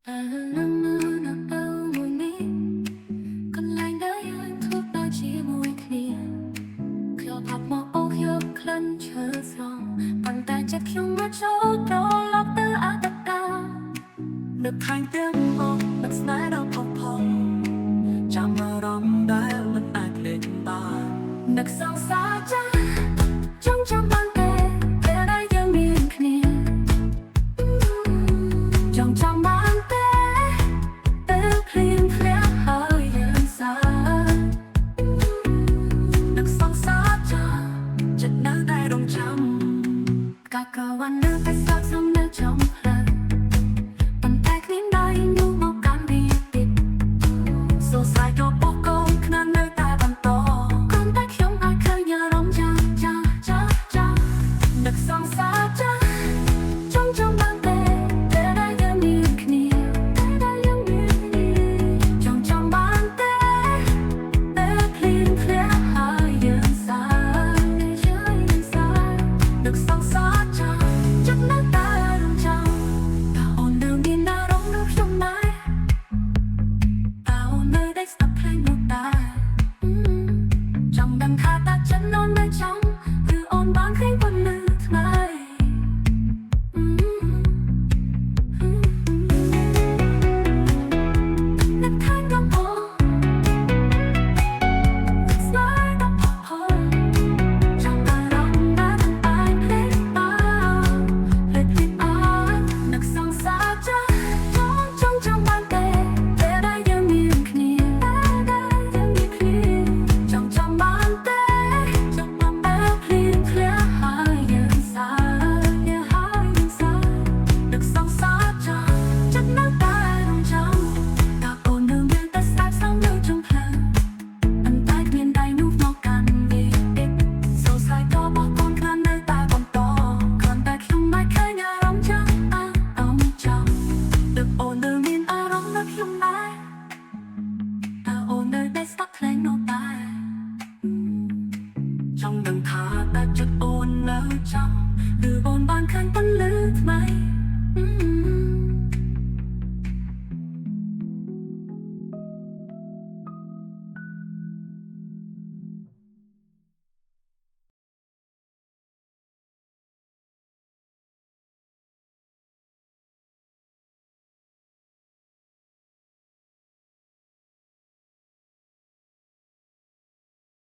នៅទៅមួយនេះកន្លែងដែលយើងធ្វើដល់ជាមួយគ្នាខ្ញុំអត់មកអូខ្ញុំក្លិនឈើស្រង់ប៉ុន្តែចិត្តខ្ញុំមកចូលត្រឡប់ទៅអតីតកាលនឹកខាងទាំងមកនឹកស្នេហ៍ដល់ផងចាំអារម្មណ៍ដែលមិនអាចភ្លេចបាននឹកសង្សារចាស់ចង់ចាំបានទេពេលដែលយើងមានគ្នាចង់ចាំបានទេពេលភ្លៀងធ្លាក់ហើយយើងសានឹកសង្សារចាស់ចិត្តនៅតែរងចាំកាកវ៉ាន់នៅតែសោកសំនៅចំផ្លូវប៉ុន្តែគ្មានដៃនោះមកកាន់ពីទៀតសួស្ដីទៅបោះកូនខ្នាតនៅតែបន្តគ្រាន់តែខ្ញុំអាចឃើញអារម្មណ៍ចាស់នឹកសង្សារចាស់ចង់ចាំបានទេពេលដែលយើងមានគ្នាចង់ចាំបានទេពេលភ្លៀងធ្លាក់ហើយយើងសានឹកសង្សារចាស់ចិត្តនៅតែរងចាំតើអូននៅមានអារម្មណ៍ដូចខ្ញុំដែរតើអូននៅដែលស្ដាប់ភ្លេងនោះដែរចង់ដឹងថាតើចិត្តអូននៅចាំឬអូនបានឃើញប៉ុណ្ណឹងថ្ងៃនឹកខាងកំហុសស្នេហ៍ដល់ផងចាំអារម្មណ៍ដែលមិនអាចភ្លេចបាននឹកសង្សារចាស់ចង់ចាំបានទេពេលដែលយើងមានគ្នាចង់ចាំបានទេពេលភ្លៀងធ្លាក់ហើយយើងសានឹកសង្សារចាស់ចិត្តនៅតែរងចាំតើអូននៅមានតែស្ដាប់សំឡេងចំផ្លូវប៉ុន្តែគ្មានដៃនោះមកកាន់វាទៀតសួស្ដីក៏បោះកូនខ្លានៅតែបន្តគ្រាន់តែខ្ញុំមិនឃើញអារម្មណ៍ចាំនឹកអូននៅមានអារម្មណ៍ដូចខ្ញុំដែរតើអូននៅតែស្ដាប់ភ្លេងនោះដែរចង់ដឹងថាតើចិត្តអូននៅចាំឬអូនបាន